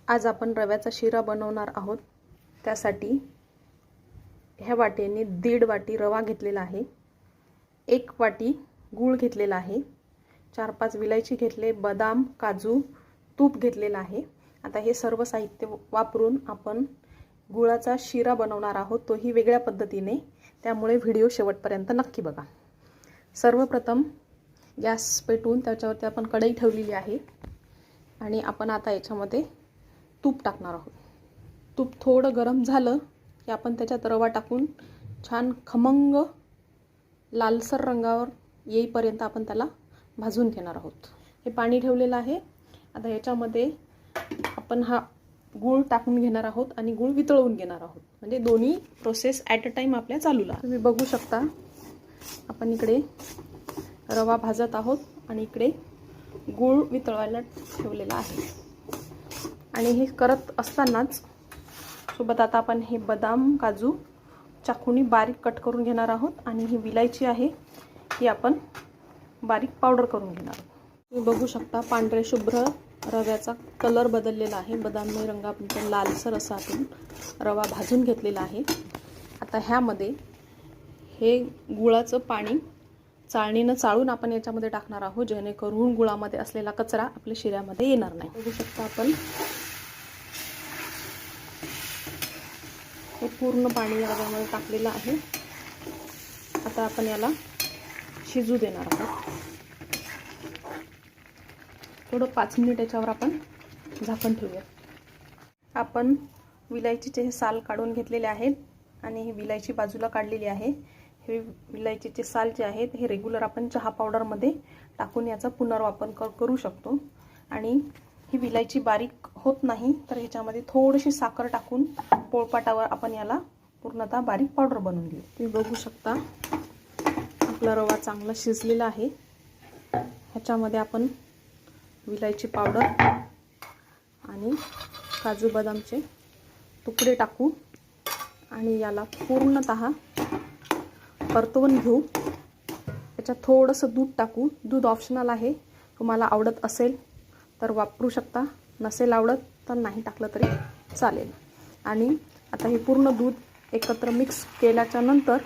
आज आपण रव्याचा शिरा बनवणार आहोत। त्यासाठी ह्या वाटीने 1.5 वाटी रवा घेतलेला आहे, 1 वाटी गूळ घेतलेला आहे, 4-5 विलायची घेतले, बदाम, काजू, तूप घेतलेला आहे। आता हे सर्व साहित्य वापरून आपण गुळाचा शिरा बनवणार आहोत, तोही वेगळ्या पद्धतीने। त्यामुळे व्हिडिओ शेवटपर्यंत नक्की बघा। सर्वप्रथम गॅस पेटवून त्याच्यावरती आपण कढई ठेवलेली आहे आणि आपण आता याच्यामध्ये तूप टाकणार आहोत। तूप थोडं गरम झालं की आपण त्याच्यात रवा टाकून छान खमंग लालसर रंगावर येईपर्यंत आपण त्याला भाजून घेणार आहोत। हे पाणी ठेवलेलं आहे। आता याच्यामध्ये आपण हा गूळ टाकून घेणार आहोत आणि गूळ वितळवून घेणार आहोत, म्हणजे दोन्ही प्रोसेस ॲट अ टाइम आपल्या चालूला। तुम्ही बघू शकता आपण इकडे रवा भाजत आहोत आणि इकडे गूळ वितळवायला ठेवलेला आहे। आणि हे करत असतानाच सोबत आता आपण हे बदाम, काजू चाकूनी बारीक कट करून घेणार आहोत आणि ही विलायची आहे ही आपण बारीक पावडर करून घेणार आहोत। तुम्ही बघू शकता पांढरे शुभ्र रव्याचा कलर बदललेला आहे, बदामी रंगापर्यंत लालसर असा आपण रवा भाजून घेतलेला आहे। आता ह्यामध्ये हे गुळाचं पाणी चाळणीनं चाळून आपण याच्यामध्ये टाकणार आहोत, जेणेकरून गुळामध्ये असलेला कचरा आपल्या शिऱ्यामध्ये येणार नाही। बघू शकता आपण हे पूर्ण पाणी या रव्यामध्ये टाकलेलं आहे। आता आपण याला शिजू देणार आहोत। थोडं 5 मिनिट याच्यावर आपण झाकण ठेवूया। आपण विलायचीचे हे साल काढून घेतलेले आहेत आणि ही विलायची बाजूला काढलेली आहे। हे विलायचीचे साल जे आहेत हे रेग्युलर आपण चहा पावडरमध्ये टाकून याचा पुनर्वापर करू शकतो। आणि ही विलायची बारीक होत नाही तर ह्याच्यामध्ये थोडीशी साखर टाकून पोळपाटावर आपण याला पूर्णतः बारीक पावडर बनवून घेऊ। तुम्ही बघू शकता आपला रवा चांगला शिजलेला आहे। ह्याच्यामध्ये आपण विलायची पावडर आणि काजू बदामचे तुकडे टाकू आणि याला पूर्णतः परतवून घेऊ। त्याच्यात थोडंसं दूध टाकू। दूध ऑप्शनल आहे, तुम्हाला आवडत असेल तर वापरू शकता, नसेल आवडत तर नाही टाकलं तरी चालेल। आणि आता हे पूर्ण दूध एकत्र मिक्स केल्याच्या नंतर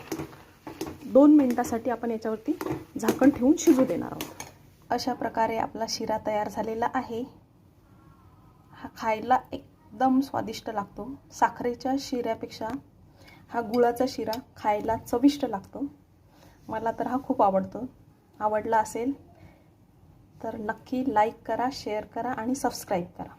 2 मिनिटासाठी आपण याच्यावरती झाकण ठेवून शिजू देणार आहोत। अशा प्रकारे आपला शिरा तयार झालेला आहे। हा खायला एकदम स्वादिष्ट लागतो। साखरेच्या शिऱ्यापेक्षा हा गुळाचा शिरा खायला चविष्ट लागतो। मला तर हा खूप आवडतो। आवडला असेल तर नक्की लाईक करा, शेअर करा आणि सबस्क्राईब करा।